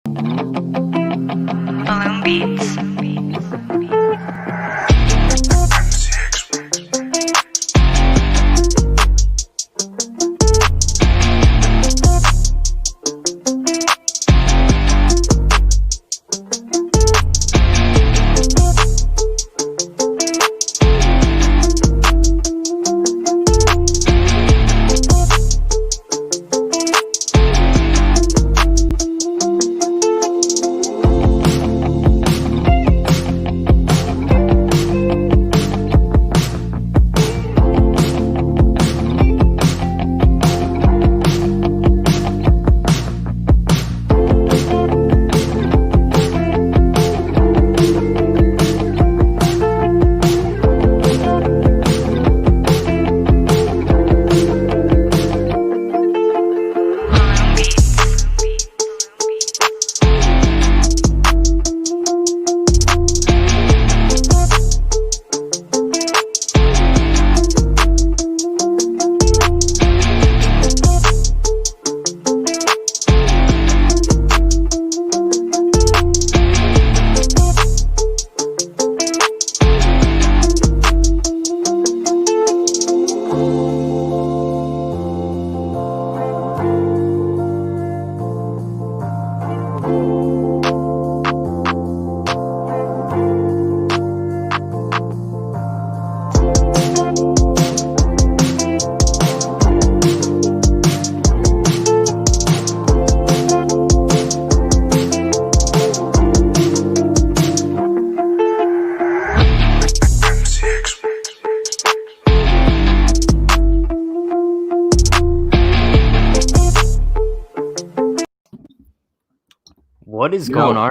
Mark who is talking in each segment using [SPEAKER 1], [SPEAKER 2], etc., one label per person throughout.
[SPEAKER 1] Balloon Beats.
[SPEAKER 2] What is going on?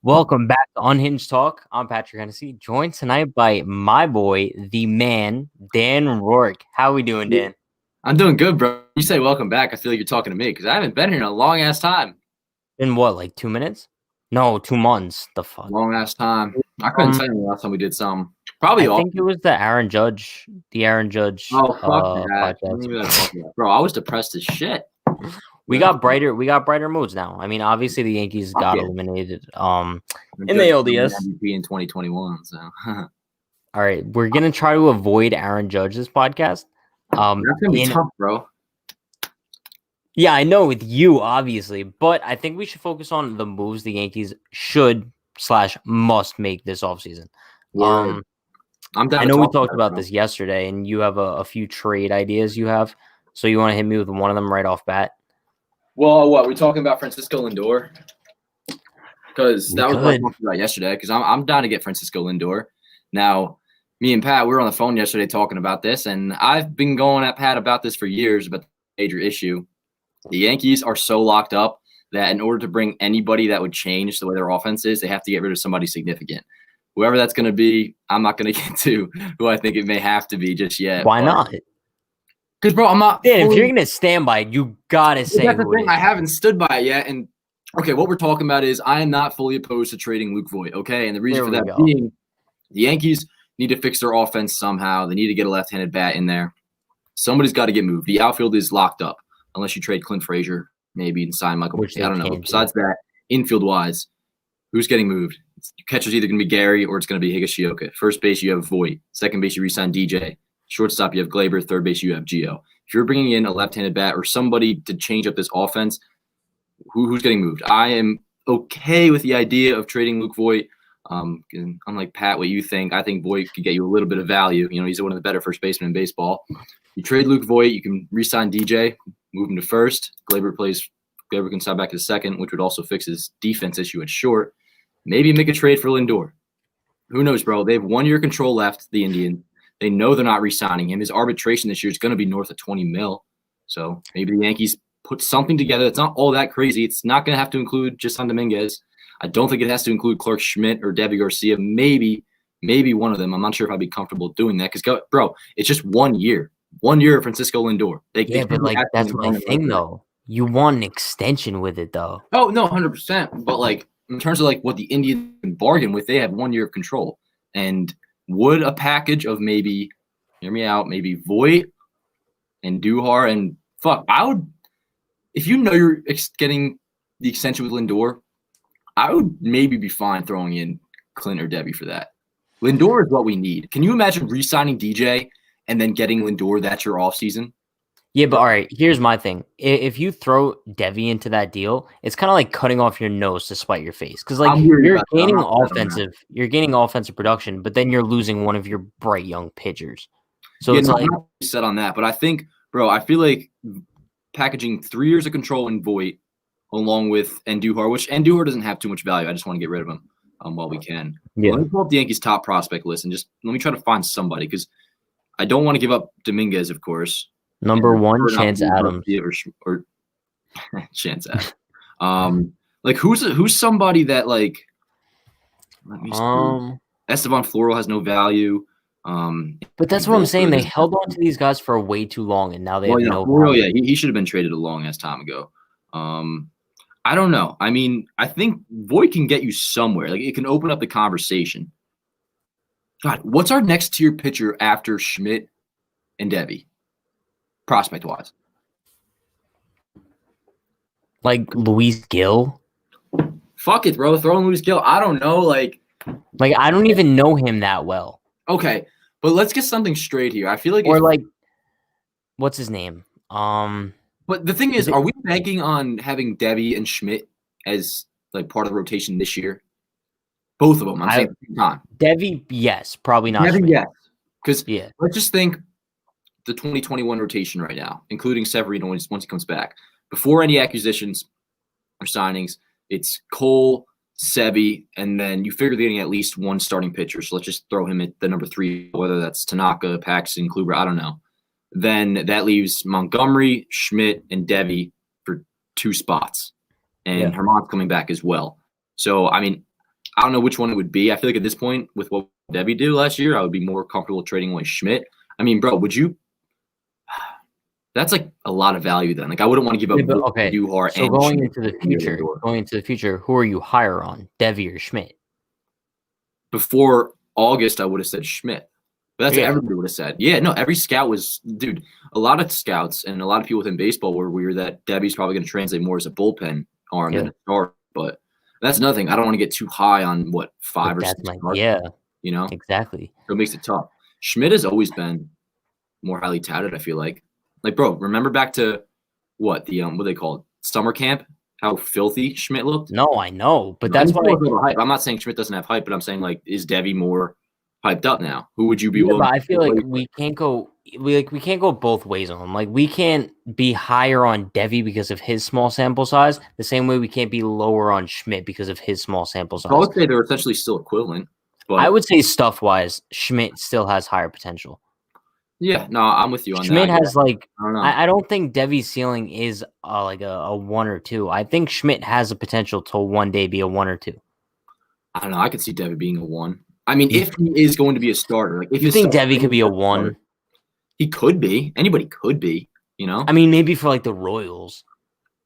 [SPEAKER 2] Welcome back to Unhinged Talk. I'm Patrick Hennessy, joined tonight by my boy, the man, Dan Rourke. How we doing, Dan?
[SPEAKER 3] I'm doing good, bro. You say welcome back, I feel like you're talking to me because I haven't been here in a long-ass time.
[SPEAKER 2] In what, like 2 minutes? No, 2 months. The fuck?
[SPEAKER 3] Long-ass time. I couldn't tell you the last time we did something. Probably
[SPEAKER 2] I think it was the Aaron Judge.
[SPEAKER 3] Oh, fuck that.
[SPEAKER 2] Podcast.
[SPEAKER 3] Bro, I was depressed as shit.
[SPEAKER 2] We got brighter moods now. I mean, obviously the Yankees got eliminated in the LDS
[SPEAKER 3] MVP in 2021. So
[SPEAKER 2] all right, we're gonna try to avoid Aaron Judge's podcast.
[SPEAKER 3] That's gonna be tough, bro.
[SPEAKER 2] Yeah, I know with you, obviously, but I think we should focus on the moves the Yankees should/must make this offseason. I know we talked about this yesterday, and you have a few trade ideas you have. So you want to hit me with one of them right off bat?
[SPEAKER 3] Well, what we're talking about, Francisco Lindor, because that was what I talked about yesterday. Because I'm down to get Francisco Lindor. Now, me and Pat, we were on the phone yesterday talking about this, and I've been going at Pat about this for years. But the major issue, the Yankees are so locked up that in order to bring anybody that would change the way their offense is, they have to get rid of somebody significant. Whoever that's going to be, I'm not going to get to who I think it may have to be just yet.
[SPEAKER 2] Why not?
[SPEAKER 3] Because, bro, I'm not.
[SPEAKER 2] Dan, if you're going to stand by it, you got to say who it is.
[SPEAKER 3] I haven't stood by it yet. And, okay, what we're talking about is I am not fully opposed to trading Luke Voit, okay? And the reason for that being the Yankees need to fix their offense somehow. They need to get a left-handed bat in there. Somebody's got to get moved. The outfield is locked up unless you trade Clint Frazier maybe and sign Michael. I don't know. Besides that, infield-wise, who's getting moved? Catcher's either going to be Gary or it's going to be Higashioka. First base, you have Voit. Second base, you re-sign DJ. Shortstop, you have Glaber. Third base, you have Gio. If you're bringing in a left-handed bat or somebody to change up this offense, who's getting moved? I am okay with the idea of trading Luke Voit. Unlike Pat, what you think, I think Voit could get you a little bit of value. You know, he's one of the better first basemen in baseball. You trade Luke Voit, you can re-sign DJ, move him to first. Glaber can sign back to second, which would also fix his defense issue at short. Maybe make a trade for Lindor. Who knows, bro? They have 1 year control left, the Indians. They know they're not re-signing him. His arbitration this year is going to be north of 20 mil. So maybe the Yankees put something together that's not all that crazy. It's not going to have to include Jason Dominguez. I don't think it has to include Clark Schmidt or Debbie Garcia. Maybe one of them. I'm not sure if I'd be comfortable doing that because, bro, it's just 1 year. 1 year of Francisco Lindor.
[SPEAKER 2] But that's my thing, though. You want an extension with it, though.
[SPEAKER 3] Oh, no, 100%. But, in terms of, what the Indians can bargain with, they have 1 year of control. And would a package of maybe Voit and Duhar and I would, if you know you're getting the extension with Lindor, I would maybe be fine throwing in Clint or Debbie for that. Lindor is what we need. Can you imagine re-signing DJ and then getting Lindor? That's your offseason?
[SPEAKER 2] Yeah, but all right, here's my thing. If you throw Devi into that deal, it's kind of like cutting off your nose to spite your face. Because like you're gaining offensive production, but then you're losing one of your bright young pitchers. So it's like
[SPEAKER 3] I'm not set on that, but I think, bro, I feel like packaging 3 years of control in Voit along with Andujar, which Andujar doesn't have too much value. I just want to get rid of him while we can.
[SPEAKER 2] Yeah.
[SPEAKER 3] Let me pull up the Yankees' top prospect list and just let me try to find somebody because I don't want to give up Dominguez, of course.
[SPEAKER 2] Number one, Chance Adams.
[SPEAKER 3] Or Chance Adams. Like who's somebody that like let me see. Esteban Floro has no value.
[SPEAKER 2] But that's what I'm saying. They held on to these guys for way too long, and now they have no
[SPEAKER 3] Floro, yeah, he should have been traded a long ass time ago. I don't know. I mean, I think Voit can get you somewhere. Like it can open up the conversation. God, what's our next tier pitcher after Schmidt and Debbie? Prospect wise,
[SPEAKER 2] like Luis Gil.
[SPEAKER 3] Fuck it, bro. Throw in Luis Gil. I don't know. Like
[SPEAKER 2] I don't even know him that well.
[SPEAKER 3] Okay, but let's get something straight here. I feel like,
[SPEAKER 2] what's his name?
[SPEAKER 3] But the thing is, are we banking on having Debbie and Schmidt as like part of the rotation this year? Both of them. I'm saying at the same time.
[SPEAKER 2] Debbie, yes, probably not.
[SPEAKER 3] Debbie, yes, because
[SPEAKER 2] yeah.
[SPEAKER 3] Let's just think. The 2021 rotation right now, including Severino once he comes back. Before any acquisitions or signings, it's Cole, Sevi, and then you figure they're getting at least one starting pitcher. So let's just throw him at the number 3, whether that's Tanaka, Paxton, Kluber, I don't know. Then that leaves Montgomery, Schmidt, and Debbie for 2 spots. And Herman's coming back as well. So, I mean, I don't know which one it would be. I feel like at this point, with what Debbie did last year, I would be more comfortable trading away Schmidt. I mean, bro, would you? That's like a lot of value then. Like I wouldn't want to give up Duhar.
[SPEAKER 2] So going into the future, who are you higher on, Debbie or Schmidt?
[SPEAKER 3] Before August, I would have said Schmidt. But that's what everybody would have said. Yeah, no, every scout was, dude, a lot of scouts and a lot of people within baseball were weird that Debbie's probably going to translate more as a bullpen arm than a start. But that's another thing. I don't want to get too high on 5 or 6 starts.
[SPEAKER 2] Yeah.
[SPEAKER 3] You know?
[SPEAKER 2] Exactly.
[SPEAKER 3] So it makes it tough. Schmidt has always been more highly touted, I feel like. Like, bro, remember back to what they call it? Summer camp? How filthy Schmidt looked?
[SPEAKER 2] No, I know. But that's why
[SPEAKER 3] I'm not saying Schmidt doesn't have hype, but I'm saying like, is Debbie more hyped up now? Who would you be willing?
[SPEAKER 2] But I feel like we can't go both ways on him. Like we can't be higher on Debbie because of his small sample size, the same way we can't be lower on Schmidt because of his small sample size.
[SPEAKER 3] I would say they're essentially still equivalent. But
[SPEAKER 2] I would say stuff wise, Schmidt still has higher potential.
[SPEAKER 3] Yeah, no, I'm with you on
[SPEAKER 2] Schmidt
[SPEAKER 3] that.
[SPEAKER 2] has I don't think Debbie's ceiling is like a 1 or 2. I think Schmidt has a potential to one day be a 1 or 2.
[SPEAKER 3] I don't know. I could see Debbie being a 1. I mean, if he is going to be a starter, like if
[SPEAKER 2] you think Debbie could be a 1,
[SPEAKER 3] he could be. Anybody could be. You know.
[SPEAKER 2] I mean, maybe for like the Royals,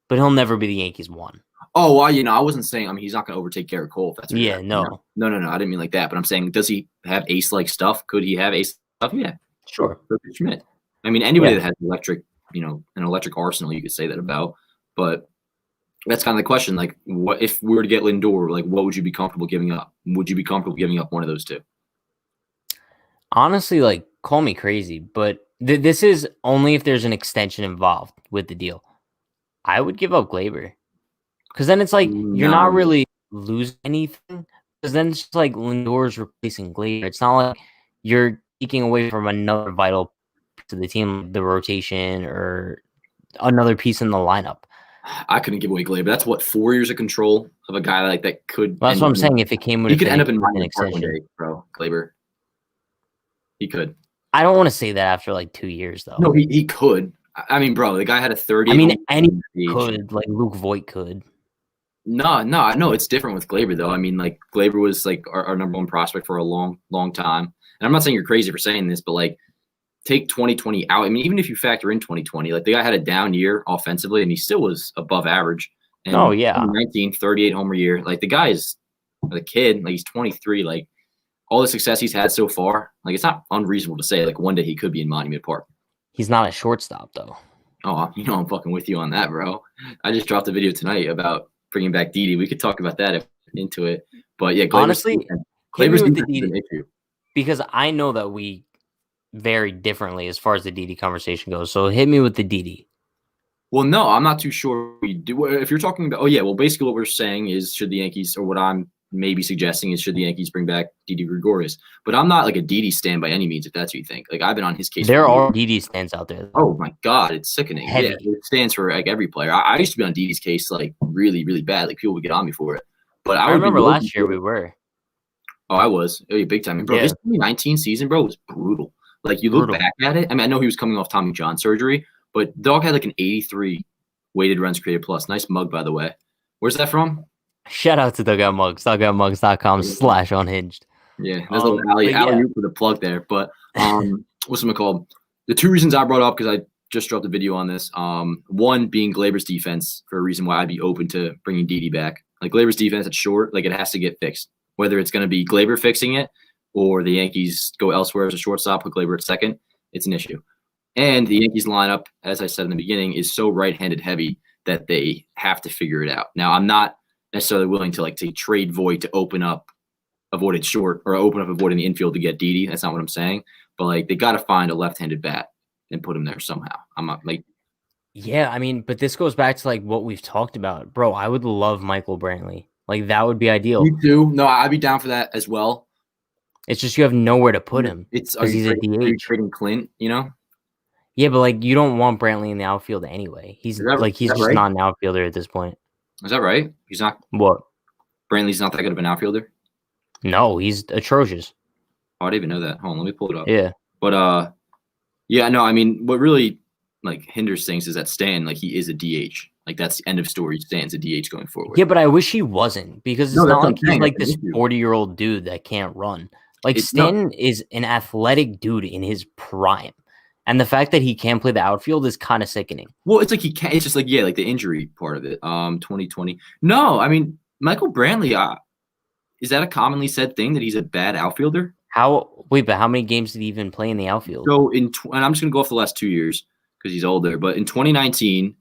[SPEAKER 2] but he'll never be the Yankees 1.
[SPEAKER 3] Oh, well, I wasn't saying. I mean, he's not going to overtake Garrett Cole. If that's what
[SPEAKER 2] no.
[SPEAKER 3] No. I didn't mean like that. But I'm saying, does he have ace-like stuff? Could he have ace stuff? Yeah.
[SPEAKER 2] Sure.
[SPEAKER 3] Schmidt. I mean, anybody that has an electric arsenal, you could say that about. But that's kind of the question. Like, what if we were to get Lindor? Like, what would you be comfortable giving up? Would you be comfortable giving up one of those 2?
[SPEAKER 2] Honestly, like, call me crazy, but this is only if there's an extension involved with the deal. I would give up Glaber because then it's like you're not really losing anything. Because then it's just like Lindor's replacing Glaber. It's not like you're taking away from another vital to the team, the rotation, or another piece in the lineup.
[SPEAKER 3] I couldn't give away Glaber. That's 4 years of control of a guy like that could.
[SPEAKER 2] Well, that's what I'm saying. If it came with,
[SPEAKER 3] he could end up in an extension, day, bro. Glaber, he could.
[SPEAKER 2] I don't want to say that after like 2 years, though.
[SPEAKER 3] No, he could. I mean, bro, the guy had a 30.
[SPEAKER 2] I mean, any could, like Luke Voit could.
[SPEAKER 3] No, it's different with Glaber though. I mean, like Glaber was like our number 1 prospect for a long, long time. And I'm not saying you're crazy for saying this, but like take 2020 out. I mean, even if you factor in 2020, like the guy had a down year offensively and he still was above average. And 19, 38 homer year. Like the guy is a kid, like he's 23. Like all the success he's had so far, like it's not unreasonable to say like one day he could be in Monument Park.
[SPEAKER 2] He's not a shortstop though.
[SPEAKER 3] Oh, I'm fucking with you on that, bro. I just dropped a video tonight about bringing back Didi. We could talk about that if into it. But yeah,
[SPEAKER 2] honestly,
[SPEAKER 3] Glaber's defense is an issue.
[SPEAKER 2] Because I know that we vary differently as far as the DD conversation goes. So hit me with the DD.
[SPEAKER 3] Well, no, I'm not too sure we do. If you're talking about, basically what we're saying is should the Yankees, or what I'm maybe suggesting is should the Yankees bring back Didi Gregorius. But I'm not like a Didi stan by any means, if that's what you think. Like, I've been on his case.
[SPEAKER 2] There are Didi stands out there.
[SPEAKER 3] Oh my God, it's sickening.
[SPEAKER 2] Heavy.
[SPEAKER 3] Yeah, it stands for like every player. I used to be on Didi's case like really, really bad. Like people would get on me for it. But I
[SPEAKER 2] remember last year we were.
[SPEAKER 3] Oh, I was. Big time. Bro, his 2019 season, bro, was brutal. Like, you look back at it. I mean, I know he was coming off Tommy John surgery, but dog had like an 83 weighted runs created plus. Nice mug, by the way. Where's that from?
[SPEAKER 2] Shout out to Dugout Mugs, dugoutmugs.com/unhinged.
[SPEAKER 3] Yeah, there's a little alley-oop for the plug there. But what's it called? The two reasons I brought up, because I just dropped a video on this. One being Glaber's defense, for a reason why I'd be open to bringing Didi back. Like, Glaber's defense at short, like, it has to get fixed. Whether it's going to be Glaber fixing it or the Yankees go elsewhere as a shortstop with Glaber at second, it's an issue. And the Yankees lineup, as I said in the beginning, is so right-handed heavy that they have to figure it out. Now, I'm not necessarily willing to trade Voit to open up avoided short or open up avoiding the infield to get Didi. That's not what I'm saying. But like, they got to find a left-handed bat and put him there somehow. I'm not like.
[SPEAKER 2] Yeah, I mean, but this goes back to like what we've talked about, bro. I would love Michael Brantley. Like, that would be ideal.
[SPEAKER 3] Me too. No, I'd be down for that as well.
[SPEAKER 2] It's just you have nowhere to put him.
[SPEAKER 3] He's
[SPEAKER 2] a DH.
[SPEAKER 3] Are you trading Clint? You know.
[SPEAKER 2] Yeah, but like, you don't want Brantley in the outfield anyway. He's just right? Not an outfielder at this point.
[SPEAKER 3] Is that right? He's not.
[SPEAKER 2] What?
[SPEAKER 3] Brantley's not that good of an outfielder.
[SPEAKER 2] No, he's atrocious.
[SPEAKER 3] Oh, I didn't even know that. Hold on, let me pull it up.
[SPEAKER 2] Yeah.
[SPEAKER 3] But yeah, no, I mean, what really like hinders things is that Stan, like, he is a DH. Like, that's the end of story. Stan's a DH going forward.
[SPEAKER 2] Yeah, but I wish he wasn't, because it's not like he's like this 40-year-old dude that can't run. Like, Stan is an athletic dude in his prime. And the fact that he can't play the outfield is kind of sickening.
[SPEAKER 3] Well, it's like he can't. It's just like, yeah, like the injury part of it. 2020. No, I mean, Michael Brantley, is that a commonly said thing that he's a bad outfielder?
[SPEAKER 2] But how many games did he even play in the outfield?
[SPEAKER 3] So and I'm just gonna go off the last 2 years because he's older. But in 2019,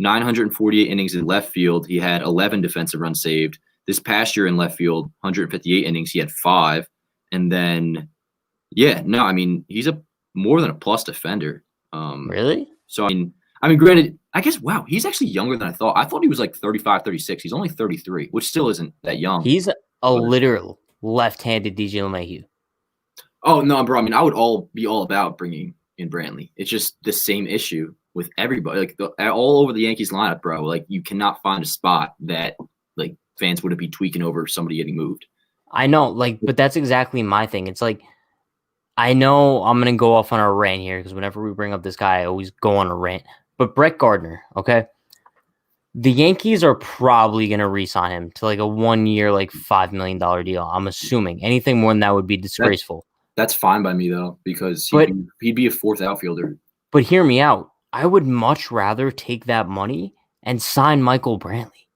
[SPEAKER 3] 948 innings in left field, he had 11 defensive runs saved. This past year in left field, 158 innings, he had 5. And then, yeah, no, I mean, he's a more than a plus defender.
[SPEAKER 2] Really?
[SPEAKER 3] So I mean, granted, I guess, wow, he's actually younger than I thought. I thought he was like 35, 36. He's only 33, which still isn't that young.
[SPEAKER 2] He's a literal left-handed DJ LeMahieu.
[SPEAKER 3] Oh, no, bro. I mean, I would be all about bringing in Brantley. It's just the same issue with everybody. Like, all over the Yankees lineup, bro. Like, you cannot find a spot that, like, fans wouldn't be tweaking over somebody getting moved.
[SPEAKER 2] I know, like, but that's exactly my thing. It's like, I know I'm going to go off on a rant here because whenever we bring up this guy, I always go on a rant. But Brett Gardner, okay? The Yankees are probably going to re-sign him to like a 1-year, like $5 million deal. I'm assuming anything more than that would be disgraceful.
[SPEAKER 3] That's fine by me, though, because he'd be a fourth outfielder.
[SPEAKER 2] But hear me out. I would much rather take that money and sign Michael Brantley.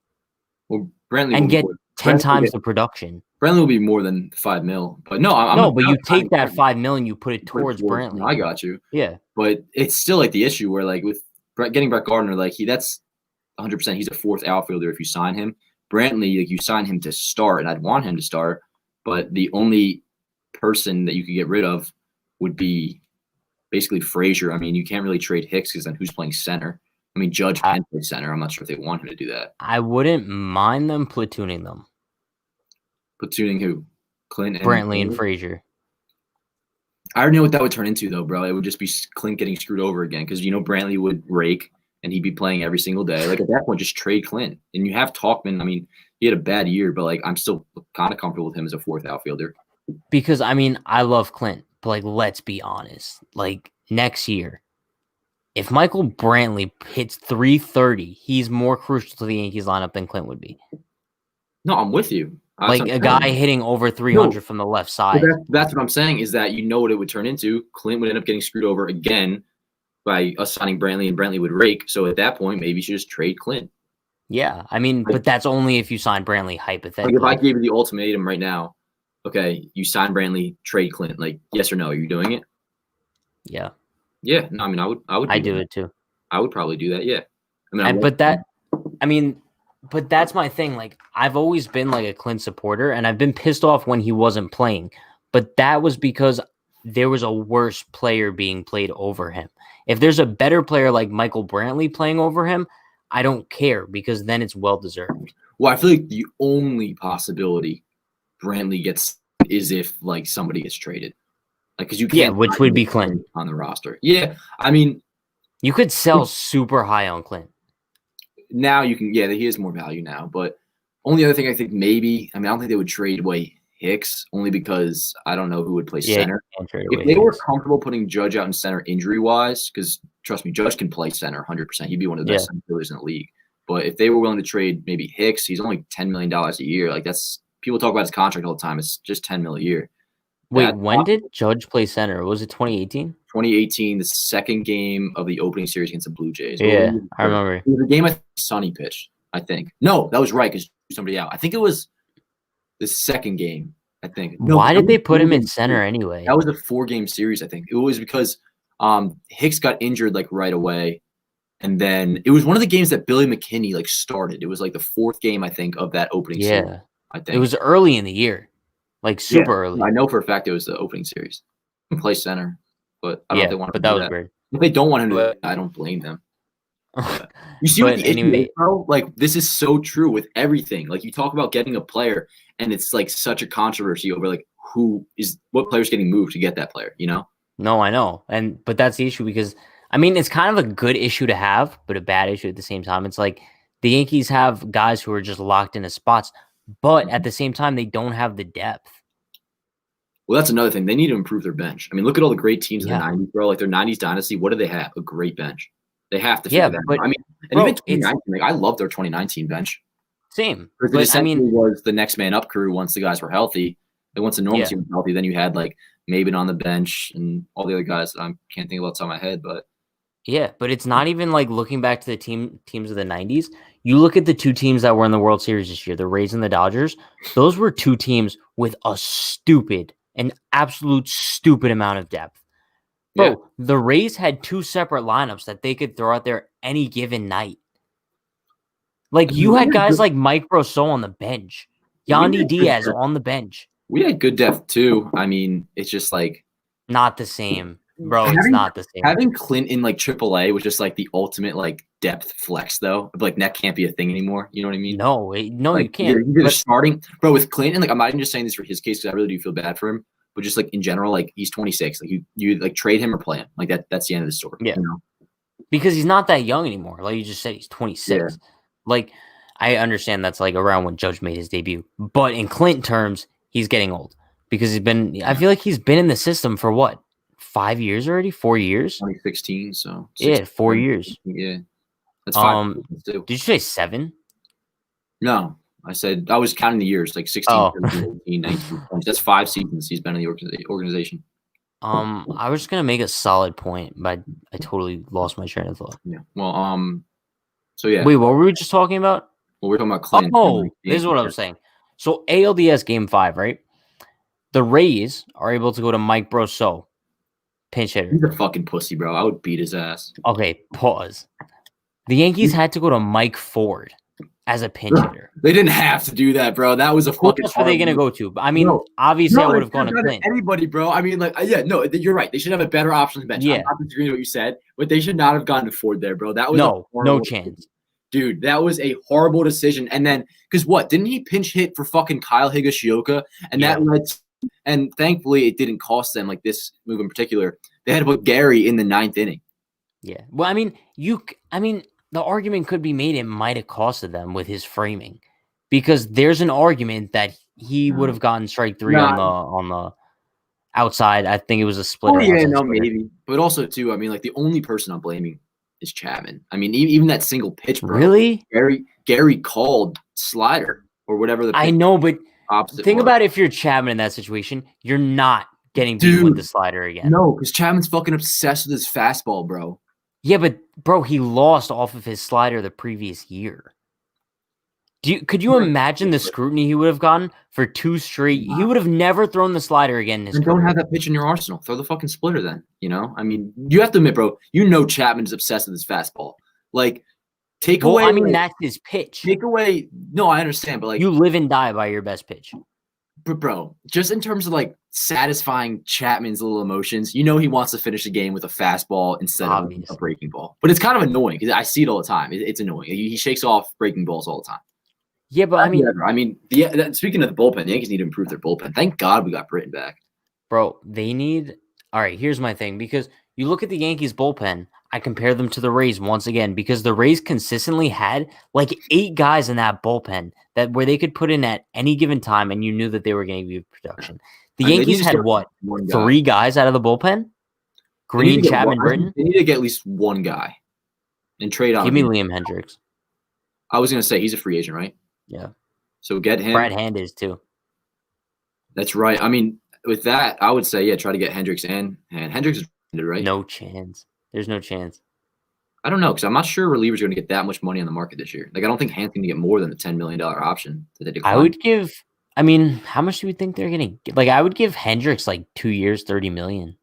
[SPEAKER 3] Well, Brantley
[SPEAKER 2] and get 10 times the production.
[SPEAKER 3] Brantley will be more than $5 million. But no,
[SPEAKER 2] but you take that $5 million, you put it towards Brantley.
[SPEAKER 3] I got you.
[SPEAKER 2] Yeah.
[SPEAKER 3] But it's still like the issue where, like, with getting Brett Gardner, like, that's 100%. He's a fourth outfielder if you sign him. Brantley, like, you sign him to start, and I'd want him to start. But the only person that you could get rid of would be basically Frazier. I mean, you can't really trade Hicks because then who's playing center? I mean, Judge can play center. I'm not sure if they want him to do that.
[SPEAKER 2] I wouldn't mind them platooning them.
[SPEAKER 3] Platooning who? Clint and
[SPEAKER 2] Brantley and Frazier.
[SPEAKER 3] I already know what that would turn into, though, bro. It would just be Clint getting screwed over again because, Brantley would rake and he'd be playing every single day. Like, at that point, just trade Clint. And you have Talkman. I mean, he had a bad year, but, like, I'm still kind of comfortable with him as a fourth outfielder.
[SPEAKER 2] Because, I mean, I love Clint, but, like, let's be honest. Like, next year, if Michael Brantley hits 330, he's more crucial to the Yankees lineup than Clint would be.
[SPEAKER 3] No, I'm with you.
[SPEAKER 2] Like a guy hitting over 300 from the left side.
[SPEAKER 3] That's what I'm saying is that you know what it would turn into. Clint would end up getting screwed over again by us signing Brantley, and Brantley would rake. So at that point, maybe you should just trade Clint.
[SPEAKER 2] Yeah, I mean, but that's only if you sign Brantley hypothetically.
[SPEAKER 3] Like, if I gave you the ultimatum right now, okay, you sign Brantley, trade Clint. Like, yes or no? Are you doing it?
[SPEAKER 2] Yeah.
[SPEAKER 3] Yeah. No, I mean, I would.
[SPEAKER 2] I do it too.
[SPEAKER 3] I would probably do that. Yeah. I mean,
[SPEAKER 2] But that's my thing. Like, I've always been like a Clint supporter, and I've been pissed off when he wasn't playing. But that was because there was a worse player being played over him. If there's a better player like Michael Brantley playing over him, I don't care because then it's well-deserved.
[SPEAKER 3] Well, I feel like the only possibility Brantley gets is if like somebody gets traded. Like, because you can't.
[SPEAKER 2] Which would be Clint
[SPEAKER 3] on the roster. Yeah, I mean,
[SPEAKER 2] you could sell super high on Clint.
[SPEAKER 3] Now you can, he has more value now. But only other thing I think maybe, I don't think they would trade away Hicks only because I don't know who would play center. If they were comfortable putting Judge out in center injury-wise, because trust me, Judge can play center 100%. He'd be one of the best center fielders in the league. But if they were willing to trade maybe Hicks, he's only $10 million a year. Like people talk about his contract all the time. It's just $10 million a year.
[SPEAKER 2] Wait, when did Judge play center? Was it 2018?
[SPEAKER 3] 2018, the second game of the opening series against the Blue Jays.
[SPEAKER 2] Yeah, I remember.
[SPEAKER 3] It was a game I think Sonny pitched, I think. No, that was right because somebody out. I think it was the second game, I think. No,
[SPEAKER 2] why did they put him in center anyway?
[SPEAKER 3] That was a 4-game series, I think. It was because Hicks got injured like right away. And then it was one of the games that Billy McKinney like started. It was like the 4th game, I think, of that opening series. I think.
[SPEAKER 2] It was early in the year. Like super early.
[SPEAKER 3] I know for a fact it was the opening series. He can play center. But I don't know if they want to
[SPEAKER 2] do that.
[SPEAKER 3] Was great. If they don't want him to do it, I don't blame them. You see what the issue is, bro? Like, this is so true with everything. Like, you talk about getting a player, and it's like such a controversy over like what player's getting moved to get that player, you know?
[SPEAKER 2] No, I know. But that's the issue because it's kind of a good issue to have, but a bad issue at the same time. It's like the Yankees have guys who are just locked into spots, but at the same time, they don't have the depth.
[SPEAKER 3] Well, that's another thing. They need to improve their bench. Look at all the great teams in the 90s, bro. Like their 90s dynasty, what do they have? A great bench. They have to figure that out. And even 2019, I love their 2019 bench.
[SPEAKER 2] Same.
[SPEAKER 3] Because it essentially was the next man up crew once the guys were healthy. Like once the normal team was healthy, then you had like Maben on the bench and all the other guys that I can't think of what's on my head, but
[SPEAKER 2] but it's not even like looking back to the teams of the 90s. You look at the 2 teams that were in the World Series this year, the Rays and the Dodgers. Those were 2 teams with an absolute stupid amount of depth. Bro, the Rays had 2 separate lineups that they could throw out there any given night. Like, you had guys like Mike Brosseau on the bench. Yandy Diaz on the bench.
[SPEAKER 3] We had good depth, too. It's just like...
[SPEAKER 2] Not the same. Bro, it's not the same.
[SPEAKER 3] Having Clint in, like, AAA was just, like, the ultimate, like, depth flex, though. Like, that can't be a thing anymore. You know what I mean?
[SPEAKER 2] No,
[SPEAKER 3] like,
[SPEAKER 2] you can't.
[SPEAKER 3] You're starting... Bro, with Clint, and, like, I'm not even just saying this for his case because I really do feel bad for him. But just, like, in general, like, he's 26. Like, you like, trade him or play him. Like, that's the end of the story.
[SPEAKER 2] Yeah.
[SPEAKER 3] You know?
[SPEAKER 2] Because he's not that young anymore. Like you just said, he's 26. Yeah. Like, I understand that's, like, around when Judge made his debut. But in Clint terms, he's getting old. Because I feel like he's been in the system for what? 5 years already? 4 years?
[SPEAKER 3] 2016, so.
[SPEAKER 2] 4 years.
[SPEAKER 3] Yeah. That's 5
[SPEAKER 2] did you say 7?
[SPEAKER 3] No. I was counting the years, like 16, 17, 18, 19, 20. That's 5 seasons he's been in the organization.
[SPEAKER 2] I was just going to make a solid point, but I totally lost my train of thought.
[SPEAKER 3] Yeah. Well, so yeah.
[SPEAKER 2] Wait, what were we just talking about?
[SPEAKER 3] Well, we're talking about Clint.
[SPEAKER 2] Oh, this is what I was saying. So ALDS Game 5, right? The Rays are able to go to Mike Brosseau, pinch hitter.
[SPEAKER 3] He's a fucking pussy, bro. I would beat his ass.
[SPEAKER 2] Okay, pause. The Yankees had to go to Mike Ford as a pinch hitter.
[SPEAKER 3] They didn't have to do that, bro. That was a fucking.
[SPEAKER 2] What else were they gonna go to? Obviously, I would have gone to Clint.
[SPEAKER 3] Anybody, bro. You're right. They should have a better option than bench.
[SPEAKER 2] Yeah.
[SPEAKER 3] I'm not disagreeing with what you said, but they should not have gone to Ford there, bro. That was
[SPEAKER 2] no chance.
[SPEAKER 3] Dude, that was a horrible decision. And then, because what? Didn't he pinch hit for fucking Kyle Higashioka? And that led. And thankfully, it didn't cost them, like this move in particular. They had to put Gary in the 9th inning.
[SPEAKER 2] Yeah. Well, the argument could be made it might have costed them with his framing. Because there's an argument that he would have gotten strike 3 on the outside. I think it was a splitter.
[SPEAKER 3] Oh, yeah, no, maybe. But also, too, like, the only person I'm blaming is Chapman. Even that single pitch, bro.
[SPEAKER 2] Really?
[SPEAKER 3] Gary called slider or whatever the pitch.
[SPEAKER 2] I know, but think
[SPEAKER 3] was.
[SPEAKER 2] about if you're Chapman in that situation, you're not getting beat with the slider again.
[SPEAKER 3] No, because Chapman's fucking obsessed with his fastball, bro.
[SPEAKER 2] Yeah, but bro, he lost off of his slider the previous year. Could you imagine the scrutiny he would have gotten for 2 straight? He would have never thrown the slider again in his career.
[SPEAKER 3] Don't have that pitch in your arsenal. Throw the fucking splitter then. You have to admit, bro, Chapman's obsessed with his fastball. Like, Take away.
[SPEAKER 2] I mean, that's his pitch.
[SPEAKER 3] Take away. No, I understand, but like
[SPEAKER 2] you live and die by your best pitch.
[SPEAKER 3] But bro, just in terms of like satisfying Chapman's little emotions, he wants to finish the game with a fastball instead of a breaking ball. But it's kind of annoying because I see it all the time. It's annoying. He shakes off breaking balls all the time.
[SPEAKER 2] Yeah, but
[SPEAKER 3] speaking of the bullpen, the Yankees need to improve their bullpen. Thank God we got Britton back.
[SPEAKER 2] Bro, they need. All right, here's my thing, because you look at the Yankees bullpen. I compare them to the Rays once again because the Rays consistently had like 8 guys in that bullpen where they could put in at any given time, and you knew that they were going to give you production. The Yankees had what? 3 guys out of the bullpen? Green, Chapman, Britton?
[SPEAKER 3] They need to get at least one guy and trade on.
[SPEAKER 2] Give me Liam Hendricks.
[SPEAKER 3] I was going to say he's a free agent, right?
[SPEAKER 2] Yeah.
[SPEAKER 3] So get him.
[SPEAKER 2] Brad Hand is too.
[SPEAKER 3] That's right. I mean, with that, I would say, try to get Hendricks in. And Hendricks is right?
[SPEAKER 2] No chance. There's no chance.
[SPEAKER 3] I don't know, because I'm not sure relievers are going to get that much money on the market this year. Like, I don't think Hand's going to get more than the $10 million option that they declined.
[SPEAKER 2] I would give. I mean, how much do we think they're going to get? Like, I would give Hendricks like 2 years, $30 million.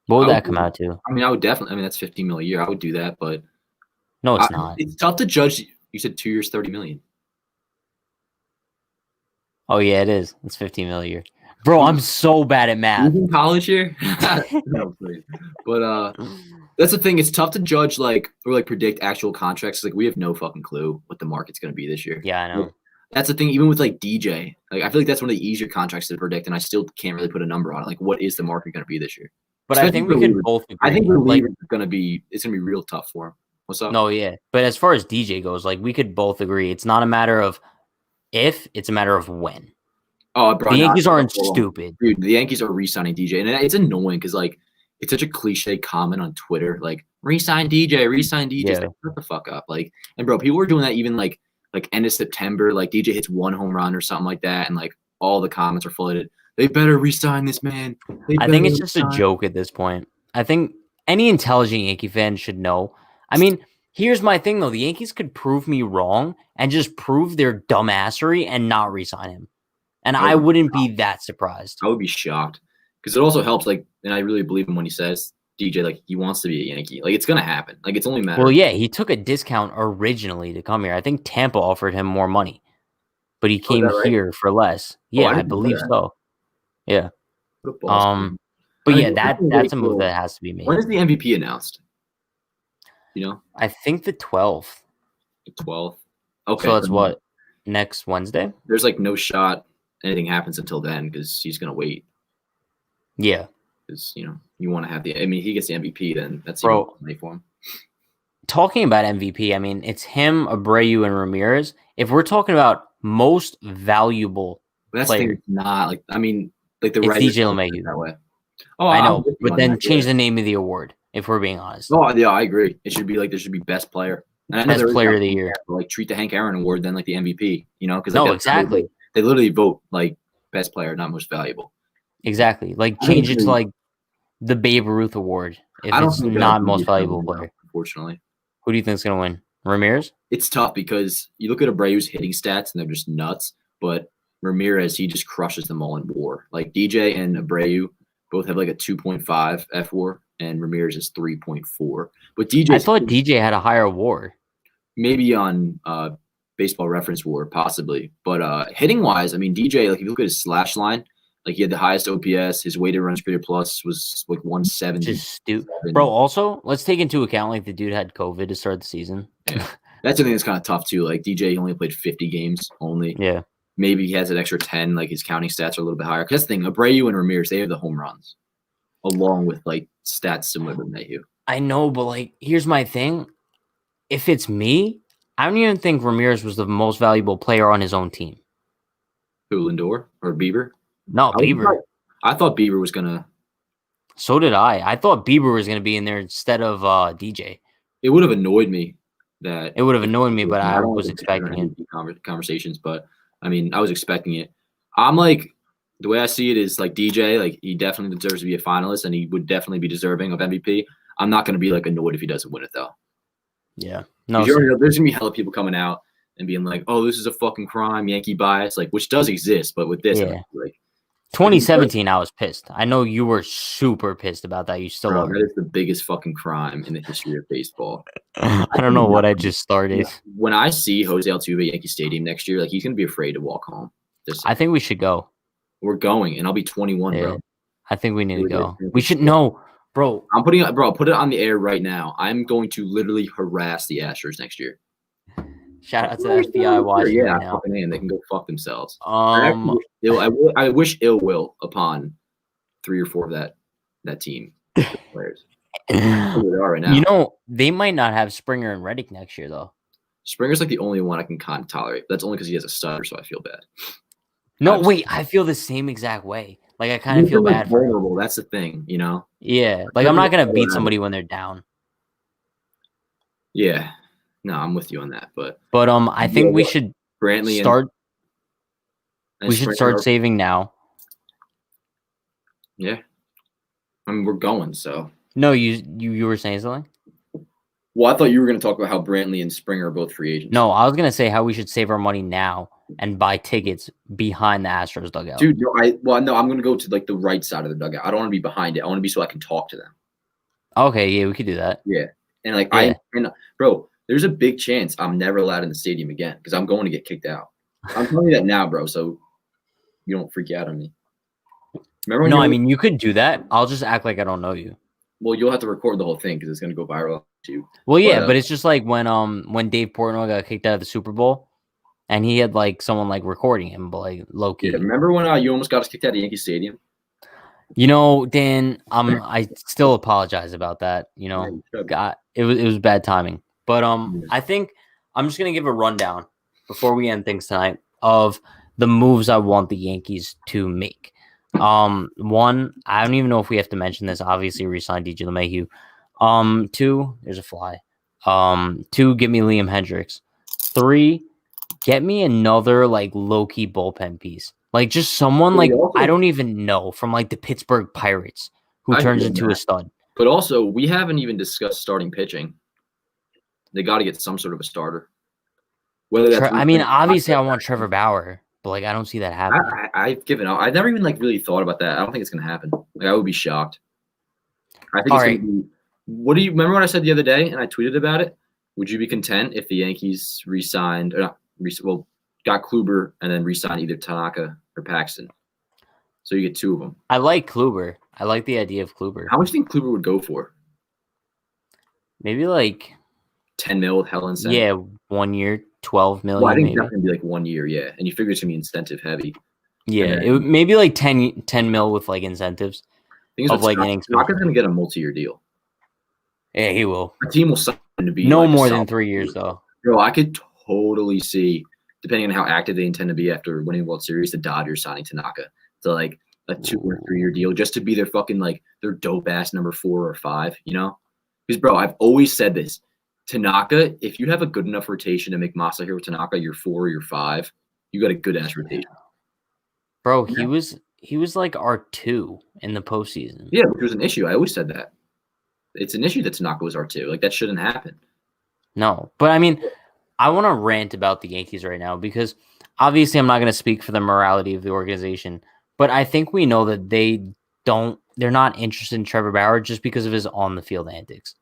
[SPEAKER 2] What would that come out to?
[SPEAKER 3] I mean, I would definitely. I mean, that's $15 million a year. I would do that, but
[SPEAKER 2] no, it's not.
[SPEAKER 3] It's tough to judge. You said 2 years, $30 million.
[SPEAKER 2] Oh yeah, it is. It's $15 million a year. Bro, I'm so bad at math.
[SPEAKER 3] In college here? No, please. But that's the thing. It's tough to judge or predict actual contracts. Like, we have no fucking clue what the market's going to be this year.
[SPEAKER 2] Yeah, I know.
[SPEAKER 3] That's the thing. Even with like DJ, like I feel like that's one of the easier contracts to predict, and I still can't really put a number on it. Like, what is the market going to be this year?
[SPEAKER 2] But I think we could both agree.
[SPEAKER 3] I think it's going to be real tough for him. What's up?
[SPEAKER 2] No, yeah. But as far as DJ goes, like, we could both agree. It's not a matter of if, it's a matter of when.
[SPEAKER 3] Oh, bro,
[SPEAKER 2] the Yankees aren't stupid.
[SPEAKER 3] Dude, the Yankees are re-signing DJ. And it's annoying because, like, it's such a cliche comment on Twitter. Like, re-sign DJ, re-sign DJ.
[SPEAKER 2] Yeah.
[SPEAKER 3] Like, shut the fuck up. Like, and, bro, people were doing that even, like end of September. Like, DJ hits 1 home run or something like that. And, like, all the comments are flooded. They better re-sign this man.
[SPEAKER 2] I think it's just a joke at this point. I think any intelligent Yankee fan should know. I mean, here's my thing, though. The Yankees could prove me wrong and just prove their dumbassery and not re-sign him. And I wouldn't be that surprised.
[SPEAKER 3] I would be shocked because it also helps. Like, and I really believe him when he says DJ, like, he wants to be a Yankee. Like, it's gonna happen. Like, it's only a matter.
[SPEAKER 2] Well, yeah, he took a discount originally to come here. I think Tampa offered him more money, but he came here for less. Yeah, I believe so. Yeah. But yeah, that's a move that has to be made.
[SPEAKER 3] When is the MVP announced? You know,
[SPEAKER 2] I think the 12th.
[SPEAKER 3] The 12th. Okay,
[SPEAKER 2] so that's what, next Wednesday.
[SPEAKER 3] There's like no shot anything happens until then because he's gonna wait.
[SPEAKER 2] Yeah,
[SPEAKER 3] because you want to have the. I mean, he gets the MVP, then that's money for him.
[SPEAKER 2] Talking about MVP, I mean, it's him, Abreu, and Ramirez. If we're talking about most valuable
[SPEAKER 3] that's
[SPEAKER 2] player,
[SPEAKER 3] the thing, it's not like I mean, like the
[SPEAKER 2] it's DJ LeMahieu
[SPEAKER 3] that way.
[SPEAKER 2] Oh, I know, but then change the name of the award. If we're being honest.
[SPEAKER 3] Oh yeah, I agree. It should be like there should be best player. And
[SPEAKER 2] best player of the year.
[SPEAKER 3] Like treat the Hank Aaron Award then like the MVP. Because
[SPEAKER 2] exactly.
[SPEAKER 3] They literally vote like best player, not most valuable.
[SPEAKER 2] Exactly. Like change it to like the Babe Ruth Award if it's not most valuable player.
[SPEAKER 3] Unfortunately.
[SPEAKER 2] Who do you think is going to win? Ramirez?
[SPEAKER 3] It's tough because you look at Abreu's hitting stats and they're just nuts. But Ramirez, he just crushes them all in WAR. Like DJ and Abreu both have like a 2.5 F WAR, and Ramirez is 3.4. But DJ,
[SPEAKER 2] I thought DJ had a higher WAR.
[SPEAKER 3] Maybe on Baseball Reference WAR, possibly. But hitting wise, I mean, DJ, like if you look at his slash line, like he had the highest OPS. His weighted runs created plus was like 170.
[SPEAKER 2] Just stupid, bro. Also, let's take into account like the dude had COVID to start the season.
[SPEAKER 3] Yeah. That's the thing that's kind of tough too. Like DJ, he only played 50 games only.
[SPEAKER 2] Yeah.
[SPEAKER 3] Maybe he has an extra 10, like his counting stats are a little bit higher. Because that's the thing, Abreu and Ramirez, they have the home runs, along with like stats similar to LeMahieu.
[SPEAKER 2] I know, but like, here's my thing. If it's me, I don't even think Ramirez was the most valuable player on his own team.
[SPEAKER 3] Who, Lindor or Bieber?
[SPEAKER 2] No, Bieber.
[SPEAKER 3] I thought Bieber was gonna.
[SPEAKER 2] So did I. I thought Bieber was gonna be in there instead of DJ.
[SPEAKER 3] It would have annoyed me that.
[SPEAKER 2] It would have annoyed me, but I was expecting it.
[SPEAKER 3] Conversations, but. I mean, I was expecting it. I'm like, the way I see it is like DJ, like he definitely deserves to be a finalist and he would definitely be deserving of MVP. I'm not going to be like annoyed if he doesn't win it though.
[SPEAKER 2] Yeah. No,
[SPEAKER 3] there's going to be hella people coming out and being like, oh, this is a fucking crime, Yankee bias, like, which does exist. But with this,
[SPEAKER 2] yeah.
[SPEAKER 3] like,
[SPEAKER 2] 2017, I was pissed. I know you were super pissed about that. You still are.
[SPEAKER 3] That is the biggest fucking crime in the history of baseball.
[SPEAKER 2] I don't know what I just started.
[SPEAKER 3] When I see Jose Altuve at Yankee Stadium next year, like he's gonna be afraid to walk home.
[SPEAKER 2] I think we should go.
[SPEAKER 3] We're going, and I'll be 21, bro.
[SPEAKER 2] I think we need to go. We should know, bro.
[SPEAKER 3] Put it on the air right now. I'm going to literally harass the Astros next year.
[SPEAKER 2] Shout out to the FBI watching right now.
[SPEAKER 3] They can go fuck themselves. I wish ill will upon 3 or 4 of that team players. They are right now.
[SPEAKER 2] You know, they might not have Springer and Reddick next year, though.
[SPEAKER 3] Springer's like the only one I can kind of tolerate. That's only because he has a stutter, so I feel bad.
[SPEAKER 2] No, wait, I feel the same exact way. Like, I kind of feel bad for him.
[SPEAKER 3] That's the thing, you know?
[SPEAKER 2] Yeah, like, I'm not going to beat somebody when they're down.
[SPEAKER 3] Yeah. No, I'm with you on that, but
[SPEAKER 2] I think we should
[SPEAKER 3] Brantley
[SPEAKER 2] we should start saving now.
[SPEAKER 3] Yeah. I mean, we're going, so.
[SPEAKER 2] No, you were saying something?
[SPEAKER 3] Well, I thought you were going to talk about how Brantley and Springer are both free agents.
[SPEAKER 2] No, I was going to say how we should save our money now and buy tickets behind the Astros dugout.
[SPEAKER 3] Dude, no, I'm going to go to like the right side of the dugout. I don't want to be behind it. I want to be so I can talk to them.
[SPEAKER 2] Okay, yeah, we could do that.
[SPEAKER 3] Yeah. And bro, there's a big chance I'm never allowed in the stadium again because I'm going to get kicked out. I'm telling you that now, bro, so you don't freak out on me.
[SPEAKER 2] Remember when I mean, you could do that. I'll just act like I don't know you.
[SPEAKER 3] Well, you'll have to record the whole thing because it's going to go viral too.
[SPEAKER 2] Well, yeah, but it's just like when Dave Portnoy got kicked out of the Super Bowl, and he had like someone like recording him, but like low key.
[SPEAKER 3] Yeah, remember when you almost got us kicked out of Yankee Stadium?
[SPEAKER 2] You know, Dan, I still apologize about that. You know, it was bad timing, but I think I'm just gonna give a rundown before we end things tonight of the moves I want the Yankees to make. One, I don't even know if we have to mention this. Obviously, re-sign DJ LeMahieu. 2, there's a fly. 2, get me Liam Hendricks. 3, get me another like low-key bullpen piece. Like just someone like I don't even know from like the Pittsburgh Pirates who turns into a stud.
[SPEAKER 3] But also, we haven't even discussed starting pitching. They got to get some sort of a starter. Whether that's
[SPEAKER 2] obviously, I want Trevor Bauer. But like, I don't see that happening.
[SPEAKER 3] I've given up. I've never even like really thought about that. I don't think it's gonna happen. Like, I would be shocked. I think it's gonna be. What do you remember what I said the other day? And I tweeted about it. Would you be content if the Yankees re-signed or not? Got Kluber and then re-signed either Tanaka or Paxton? So you get 2 of them.
[SPEAKER 2] I like Kluber. I like the idea of Kluber.
[SPEAKER 3] How much do you think Kluber would go for?
[SPEAKER 2] Maybe like
[SPEAKER 3] 10 mil with hell incentive.
[SPEAKER 2] Yeah, 1 year, 12 million.
[SPEAKER 3] Well, I think that's gonna be like 1 year, yeah. And you figure it's gonna be incentive heavy.
[SPEAKER 2] Yeah, maybe like 10 mil with like incentives.
[SPEAKER 3] Of like Tanaka's gonna get a multi-year deal.
[SPEAKER 2] Yeah, he will.
[SPEAKER 3] A team will sign to be
[SPEAKER 2] no like more than 3 years though.
[SPEAKER 3] Bro, I could totally see, depending on how active they intend to be after winning the World Series, the Dodgers signing Tanaka to like a 2 or 3 year deal just to be their fucking like their dope ass number 4 or 5, you know? Because bro, I've always said this. Tanaka, if you have a good enough rotation to make Masahiro Tanaka your 4 or your 5, you got a good ass rotation.
[SPEAKER 2] Bro, he was like R2 in the postseason.
[SPEAKER 3] Yeah, which was an issue. I always said that. It's an issue that Tanaka was R2. Like that shouldn't happen.
[SPEAKER 2] No, but I mean, I want to rant about the Yankees right now because obviously I'm not going to speak for the morality of the organization, but I think we know that they're not interested in Trevor Bauer just because of his on the field antics.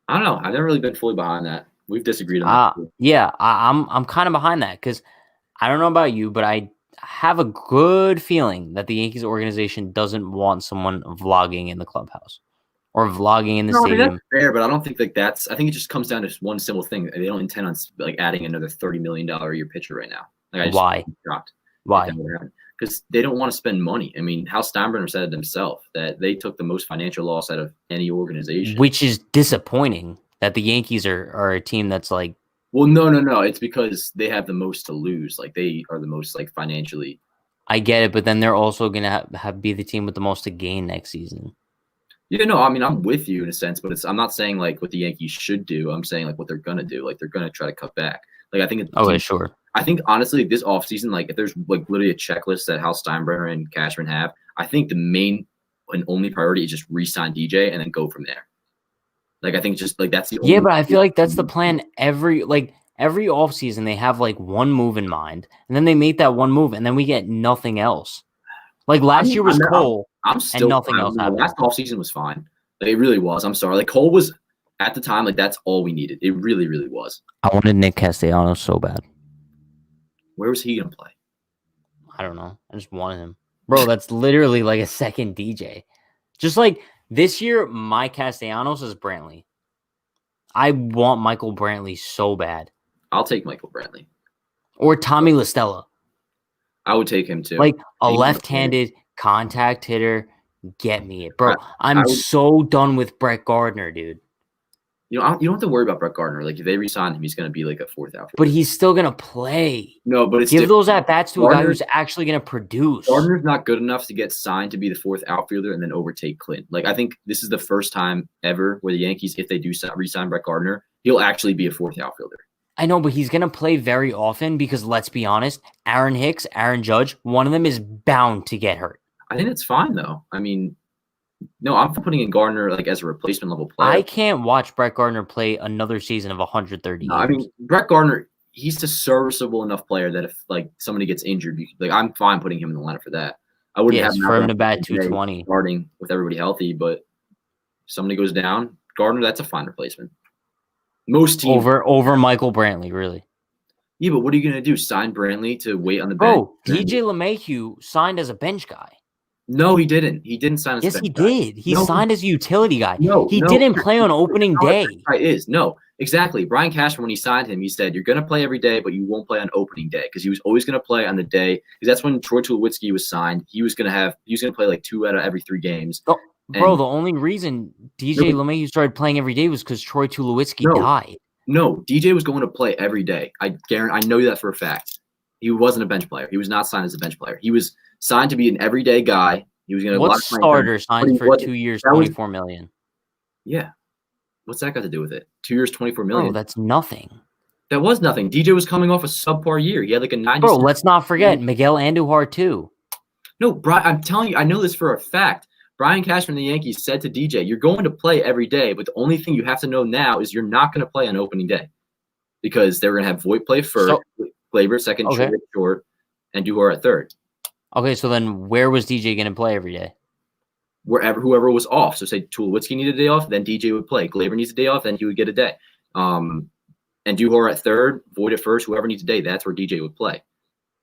[SPEAKER 3] I don't know. I've never really been fully behind that. We've disagreed on that.
[SPEAKER 2] Yeah, I'm kind of behind that because I don't know about you, but I have a good feeling that the Yankees organization doesn't want someone vlogging in the clubhouse or vlogging in the stadium.
[SPEAKER 3] That's fair, but I don't think like that's. I think it just comes down to one simple thing. They don't intend on like adding another $30 million a year pitcher right now. Like,
[SPEAKER 2] why? Why?
[SPEAKER 3] Because they don't want to spend money. I mean, Hal Steinbrenner said it himself that they took the most financial loss out of any organization.
[SPEAKER 2] Which is disappointing that the Yankees are a team that's like.
[SPEAKER 3] Well, no. It's because they have the most to lose. Like they are the most like financially.
[SPEAKER 2] I get it, but then they're also going to be the team with the most to gain next season.
[SPEAKER 3] Yeah, no, I mean, I'm with you in a sense, but I'm not saying like what the Yankees should do. I'm saying like what they're going to do. Like they're going to try to cut back. Like I think.
[SPEAKER 2] Sure.
[SPEAKER 3] I think honestly, this offseason, like if there's like literally a checklist that Hal Steinbrenner and Cashman have, I think the main and only priority is just re-sign DJ and then go from there. Like I think just like that's the only
[SPEAKER 2] but I feel like that's the plan every offseason they have like one move in mind and then they make that one move and then we get nothing else. Like last year was Cole,
[SPEAKER 3] I'm still
[SPEAKER 2] and nothing else happened.
[SPEAKER 3] Last offseason was fine. Like, it really was. I'm sorry. Like Cole was at the time, like that's all we needed. It really, really was.
[SPEAKER 2] I wanted Nick Castellanos so bad.
[SPEAKER 3] Where was he gonna play?
[SPEAKER 2] I don't know. I just wanted him. Bro, that's literally like a second DJ. Just like this year, my Castellanos is Brantley. I want Michael Brantley so bad.
[SPEAKER 3] I'll take Michael Brantley.
[SPEAKER 2] Or Tommy LaStella.
[SPEAKER 3] I would take him too.
[SPEAKER 2] Like a left-handed contact hitter. Get me it. Bro, I'm so done with Brett Gardner, dude.
[SPEAKER 3] You don't have to worry about Brett Gardner. Like if they re-sign him, he's going to be like a fourth outfielder.
[SPEAKER 2] But he's still going to play.
[SPEAKER 3] No, but it's
[SPEAKER 2] give those at-bats to a guy who's actually going to produce.
[SPEAKER 3] Gardner's not good enough to get signed to be the fourth outfielder and then overtake Clint. Like I think this is the first time ever where the Yankees, if they do re-sign Brett Gardner, he'll actually be a fourth outfielder.
[SPEAKER 2] I know, but he's going to play very often because let's be honest, Aaron Hicks, Aaron Judge, one of them is bound to get hurt.
[SPEAKER 3] I think it's fine though. I mean, no, I'm putting in Gardner like as a replacement level player.
[SPEAKER 2] I can't watch Brett Gardner play another season of 130 games.
[SPEAKER 3] I mean, Brett Gardner, he's a serviceable enough player that if like somebody gets injured, like I'm fine putting him in the lineup for that. I wouldn't have
[SPEAKER 2] for him to bat 220
[SPEAKER 3] starting with everybody healthy, but if somebody goes down, Gardner, that's a fine replacement. Most teams
[SPEAKER 2] over Michael Brantley, really.
[SPEAKER 3] Yeah, but what are you gonna do? Sign Brantley to wait on the bench?
[SPEAKER 2] Bro, DJ LeMahieu signed as a bench guy.
[SPEAKER 3] No, he didn't. He didn't sign as a bench guy.
[SPEAKER 2] Yes, he did. He signed as a utility guy. He
[SPEAKER 3] No.
[SPEAKER 2] didn't play on opening day.
[SPEAKER 3] No, exactly. Brian Cashman, when he signed him, he said, you're going to play every day, but you won't play on opening day because he was always going to play on the day. Because that's when Troy Tulowitzki was signed. He was going to play like 2 out of every 3 games.
[SPEAKER 2] Oh, bro, the only reason DJ LeMahieu started playing every day was because Troy Tulowitzki died.
[SPEAKER 3] No, DJ was going to play every day. I know that for a fact. He wasn't a bench player. He was not signed as a bench player. He was signed to be an everyday guy. He was going to.
[SPEAKER 2] What starter signed for 2 years, $24 million?
[SPEAKER 3] Yeah, what's that got to do with it? 2 years, $24 million.
[SPEAKER 2] Bro, that's nothing.
[SPEAKER 3] That was nothing. DJ was coming off a subpar year. He had like a 90.
[SPEAKER 2] Bro, let's not forget Miguel Andujar too.
[SPEAKER 3] No, Brian, I'm telling you, I know this for a fact. Brian Cashman and the Yankees said to DJ, "You're going to play every day, but the only thing you have to know now is you're not going to play on opening day because they're going to have Voit play first, Gleyber second, short, and Duhar at third."
[SPEAKER 2] Okay, so then where was DJ going to play every day?
[SPEAKER 3] Whoever was off. So say Tulowitzki needed a day off, then DJ would play. Gleyber needs a day off, then he would get a day. And Duhar at third, Voit at first, whoever needs a day, that's where DJ would play.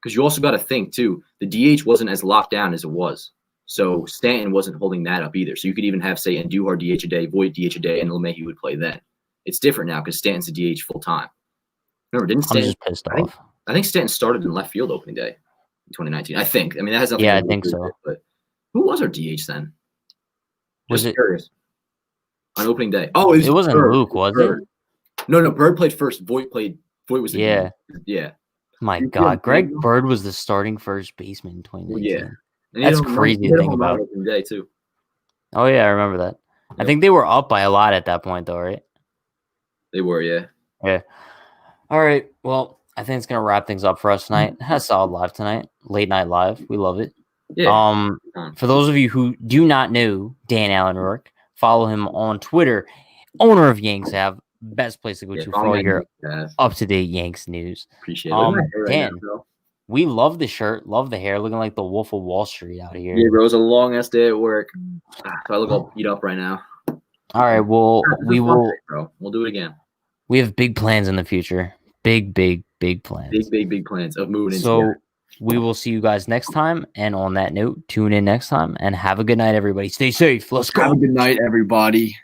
[SPEAKER 3] Because you also got to think, too, the DH wasn't as locked down as it was. So Stanton wasn't holding that up either. So you could even have, say, Andujar DH a day, Voit DH a day, and LeMahieu would play then. It's different now because Stanton's a DH full time. Remember, didn't Stanton?
[SPEAKER 2] I'm just pissed off.
[SPEAKER 3] I think Stanton started in left field opening day in 2019. I think. I mean, that has nothing.
[SPEAKER 2] Yeah, I think so.
[SPEAKER 3] It, but who was our DH then?
[SPEAKER 2] Was it
[SPEAKER 3] curious. On opening day? Oh,
[SPEAKER 2] it wasn't Bird. Luke, was
[SPEAKER 3] Bird.
[SPEAKER 2] it?
[SPEAKER 3] No. Bird played first. Voit was the DH. Yeah.
[SPEAKER 2] My God, Greg Bird was the starting first baseman in 2019.
[SPEAKER 3] Yeah.
[SPEAKER 2] That's crazy to think about.
[SPEAKER 3] Day too.
[SPEAKER 2] Oh yeah, I remember that. Yep. I think they were up by a lot at that point, though, right?
[SPEAKER 3] They were, yeah.
[SPEAKER 2] Yeah. All right. Well, I think it's gonna wrap things up for us tonight. Had a solid live tonight, late night live. We love it.
[SPEAKER 3] Yeah.
[SPEAKER 2] For those of you who do not know Dan Allen Rourke, follow him on Twitter. Owner of Yanks Have, best place to go to for all your up to date Yanks news.
[SPEAKER 3] Appreciate it.
[SPEAKER 2] Dan. We love the shirt, love the hair, looking like the Wolf of Wall Street out here.
[SPEAKER 3] Yeah, bro, it was a long ass day at work. So I look all beat up right now.
[SPEAKER 2] All right, well, we will.
[SPEAKER 3] Bro, we'll do it again.
[SPEAKER 2] We have big plans in the future. Big plans.
[SPEAKER 3] Big plans of moving.
[SPEAKER 2] So we will see you guys next time. And on that note, tune in next time and have a good night, everybody. Stay safe. Let's go.
[SPEAKER 3] Have a good night, everybody.